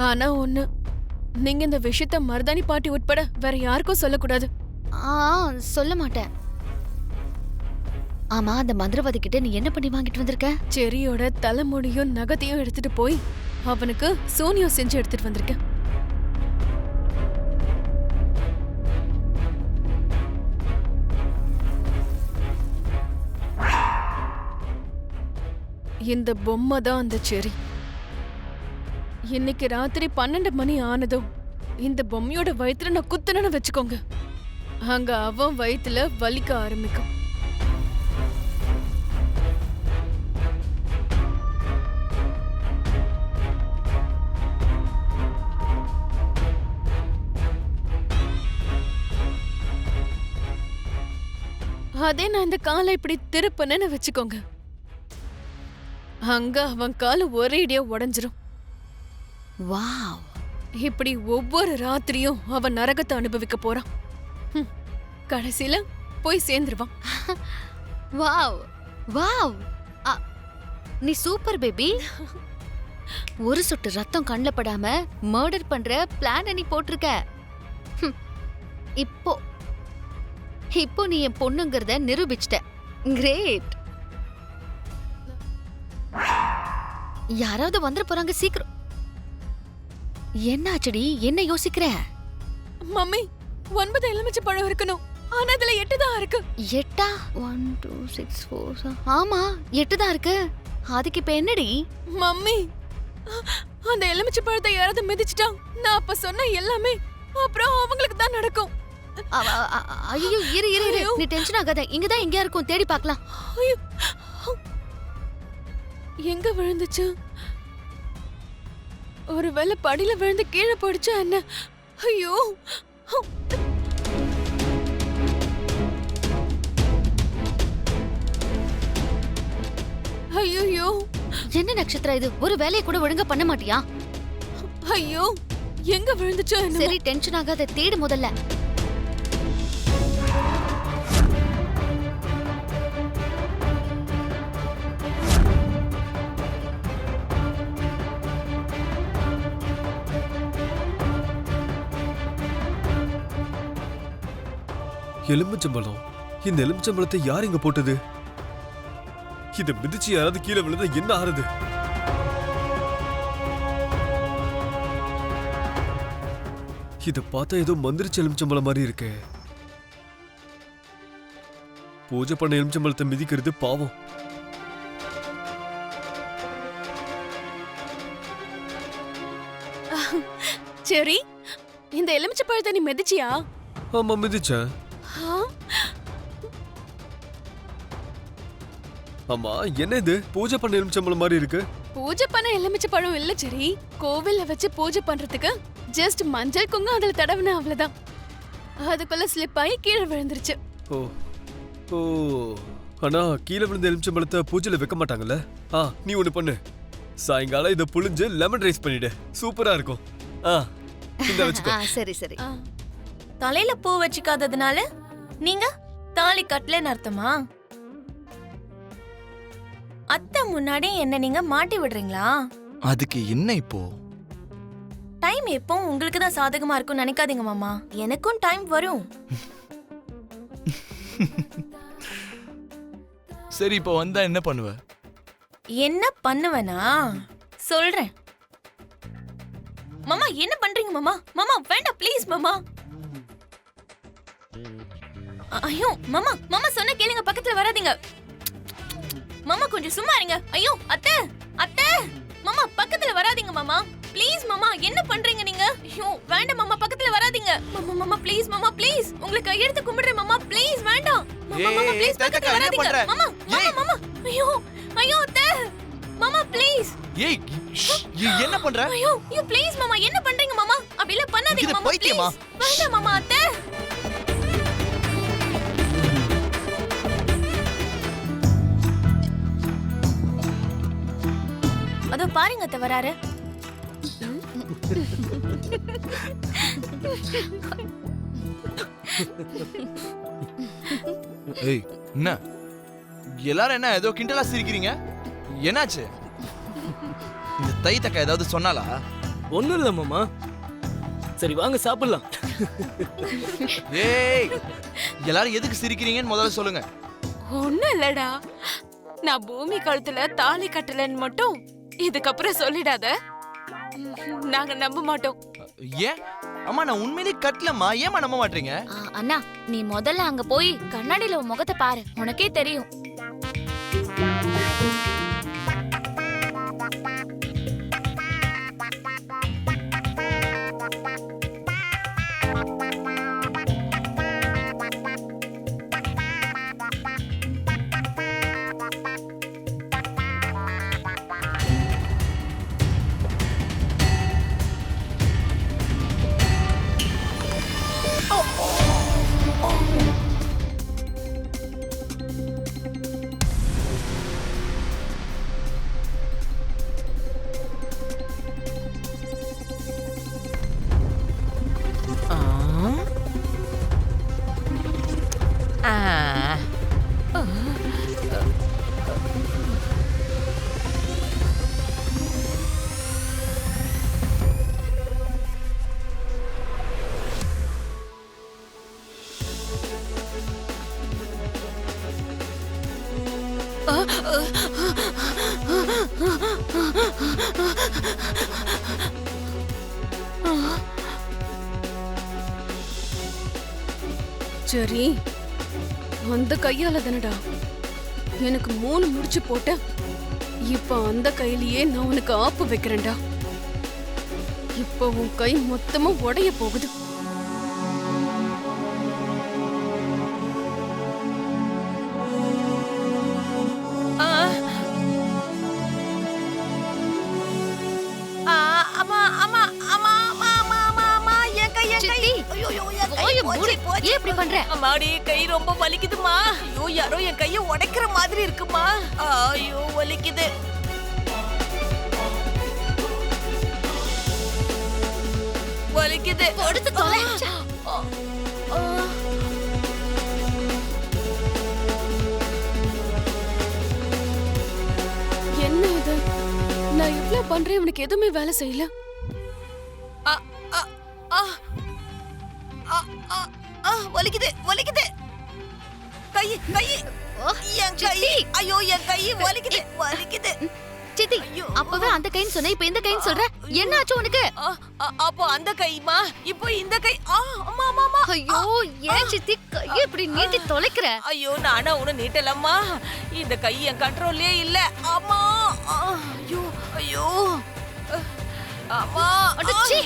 ஆனா ஒண்ணு, நீங்க இந்த விஷயத்த மருதாணி பாட்டி உட்பட வேற யாருக்கும் சொல்லக்கூடாது. சொல்ல மாட்டேன். ஆமா, அந்த மந்திரவாதி கிட்ட நீ என்ன பண்ணி வாங்கிட்டு வந்திருக்க? செரியோட தலைமுடியும் நகத்தையும் எடுத்துட்டு போய் அவனுக்கு சூனியம் செஞ்சு எடுத்துட்டு வந்திருக்கேன். இந்த பொம்மை தான் அந்த செரி. இன்னைக்கு ராத்திரி 12 மணி ஆனதும் இந்த பொம்மையோட வயித்துல நான் குத்துனேன்னு வச்சுக்கோங்க, அங்க அவன் வயித்துல வலிக்க ஆரம்பிக்கும். அதே நான் இந்த காலை இப்படி திருப்பனேன்னு வச்சுக்கோங்க, அங்க அவன் கால ஒரே இடியா உடைஞ்சிரும். வாவ்! இப்படி ஒவ்வொரு ராத்திரியும் அவன் நரகத்தை அனுபவிக்க போறான். கடைசியில போய் சேர்ந்துருவான். Wow wow! நீ சூப்பர் பேபி. ஒரு சொட்டு ரத்தம் கண்ணில் படாம மர்டர் பண்ற பிளான் நீ போட்டிருக்க. இப்போ இப்போ நீ என் பொண்ணுங்கிறத நிரூபிச்சிட்ட. கிரேட். யாராவது வந்துட போறாங்க, சீக்கிரம். என்னாச்சடி, என்ன யோசிக்கிற? மம்மி, 9 எலுமிச்சை பழம் இருக்கணும், ஆனா அதுல 8 தான் இருக்கு. 8? 1 2 6 4. ஆமா, 8 தான் இருக்கு. அதுக்கு இப்ப என்னடி? மம்மி, அந்த எலுமிச்சை பழத்தை யாராவது மிதிச்சிட்டா நான் அப்ப சொன்ன எல்லாமே அப்புறம் அவங்களுக்கு தான் நடக்கும். ஐயோ, இரு இரு இரு, நீ டென்ஷன் ஆகாத. இங்கதான் எங்கயா இருக்கும், தேடி பார்க்கலாம். எங்க விழுந்துச்சு? ஒருவேளை படியில விழுந்து கீழே போயிடுச்சா என்ன? ஐயோ, ஐயோ, என்ன நட்சத்திரம் இது? ஒரு வேலையை கூட ஒழுங்கா பண்ண மாட்டியா? ஐயோ, எங்க விழுந்துச்சோ என்ன? சரி, டென்ஷன் ஆகாத, தேடு முதல்ல. எலுமிச்சம்பழம். இந்த எலுமிச்சம்பழத்தை யார் இங்க போட்டது? இத மிதிச்சு யாராவது கீழே விழுந்தா என்ன ஆறுது? இத பார்த்தா ஏதோ மந்திரிச்ச எலுமிச்சம்பழம் மாதிரி இருக்கு. பூஜை பண்ண எலுமிச்சம்பழத்தை மிதிக்கிறது பாவம். சரி, இந்த எலுமிச்சை பழத்தை நீ மிதிச்சியா? ஆமா, மிதிச்சேன். ஆமா, என்ன இது? பூஜை பண்ண எலுமிச்சம்பழம் மாதிரி இருக்கு. பூஜை பண்ண எலுமிச்சை பழம் இல்ல சரி, கோவில்ல வச்சு பூஜை பண்றதுக்கு ஜஸ்ட் மஞ்சள் குங்குமம் அதுல தடவுன, அவ்வளவுதான். அதுக்குள்ள ஸ்லிப் ஆகி கீழே விழுந்துருச்சு. ஓ ஓ, ஆனா கீழே விழுந்த எலுமிச்சம்பழத்தை பூஜையில வைக்க மாட்டாங்கல்ல? நீ ஒண்ணு பண்ணு, சாயங்காலம் இதை புளிஞ்சு லெமன் ரைஸ் பண்ணிடு, சூப்பரா இருக்கும். இந்த வச்சுக்கோ. சரி சரி. தலையில பூ வச்சுக்காததுனால நீங்க தாலி கட்டலன்னு அர்த்தமா? அத்தை முன்னாடி என்ன நீங்க மாட்டி விடுறீங்களா? அதுக்கு என்ன இப்போ? டைம் எப்போ உங்களுக்கு தான் சாதகமா இருக்கும் நினைக்காதீங்க மாமா, எனக்கும் டைம் வரும். சரி, இப்போ வந்தா என்ன பண்ணுவ? என்ன பண்ணுவேனா சொல்றேன். மாமா என்ன பண்றீங்க மாமா? மாமா வேண்டாம் ப்ளீஸ் மாமா. ஐயோ மாமா, மாமா சொன்ன கேளுங்க, பக்கத்துல வராதீங்க. மாமா கொஞ்சம் சும்மா இருங்க. ஐயோ அத்தை, அத்தை, மாமா பக்கத்துல வராதீங்க மாமா, ப்ளீஸ் மாமா. என்ன பண்றீங்க நீங்க? ஐயோ வேண்டாம் மாமா, பக்கத்துல வராதீங்க. மாமா மாமா ப்ளீஸ் மாமா, ப்ளீஸ் உங்களுக்கு கையெடுத்து கும்பிடுறேன் மாமா, ப்ளீஸ் வேண்டாம். மாமா மாமா ப்ளீஸ் பக்கத்துல வராதீங்க. மாமா மாமா மாமா, ஐயோ ஐயோ அத்தை, மாமா ப்ளீஸ். ஏய், என்ன பண்ற? ஐயோ யூ ப்ளீஸ் மாமா, என்ன பண்றீங்க மாமா? அப்படில பண்ணாதீங்க மாமா, ப்ளீஸ் வேண்டாம் மாமா. அத்தை, அதோ பாருங்க அத்தை வராரு. ஏய், என்ன எல்லாரும் என்ன ஏதோ கிண்டலா சிரிக்கிறீங்க? என்னாச்சு? இந்த தை தக்கா ஏதாவது சொன்னாலா? ஒண்ணும் இல்ல மாமா. சரி வாங்க சாப்பிடலாம். ஏய் எல்லாரும் எதுக்கு சிரிக்கிறீங்கன்னு முதல்ல சொல்லுங்க. ஒண்ணும் இல்லடா, நான் பூமி கழுத்துல தாலி கட்டலன்னு மட்டும் இதுக்கப்புறம் சொல்லிடாத. நாங்க நம்ப மாட்டோம். ஏன் அம்மா நான் உண்மையிலேயே கட்டலம்மா, ஏமா நம்ப மாட்டீங்க? அண்ணா நீ முதல்ல அங்க போய் கண்ணாடியில உன் முகத்தை பாரு, உனக்கே தெரியும். சரி, அந்த கையால தானடா எனக்கு 3 முடிச்சு போட்ட. இப்ப அந்த கையிலேயே நான் உனக்கு ஆப்பு வைக்கிறேன்டா. இப்ப உன் கை மொத்தமா உடைய போகுது. ஏன் இப்படி பண்ற? அம்மாடி கை ரொம்ப வலிக்குதுமா. ஐயோ யாரோ என் கைய உடைக்கிற மாதிரி இருக்குமா. ஐயோ வலிக்குது. வலிக்குது. கொடுத்து தொலை. என்ன இது? நான் இவ்ளோ பண்றேன், உனக்கு எதுவுமே வேலை செய்யல. வலிக்குது வலிக்குது. கை கை என் கை. ஐயோ என் கை வலிக்குது வலிக்குது. சித்தி அப்பவே அந்த கைன்னு சொன்ன, இப்ப இந்த கைன்னு சொல்ற. என்ன ஆச்சு உனக்கு? அப்போ அந்த கைமா, இப்போ இந்த கை. அம்மா அம்மா அம்மா. ஐயோ ஏன் சித்தி கையை இப்படி நீட்டி தொலைக்கிற? ஐயோ நானா உன நீட்டலம்மா. இந்த கை என் கண்ட்ரோல்லே இல்ல. அம்மா ஐயோ ஐயோ அம்மா. அடச்சி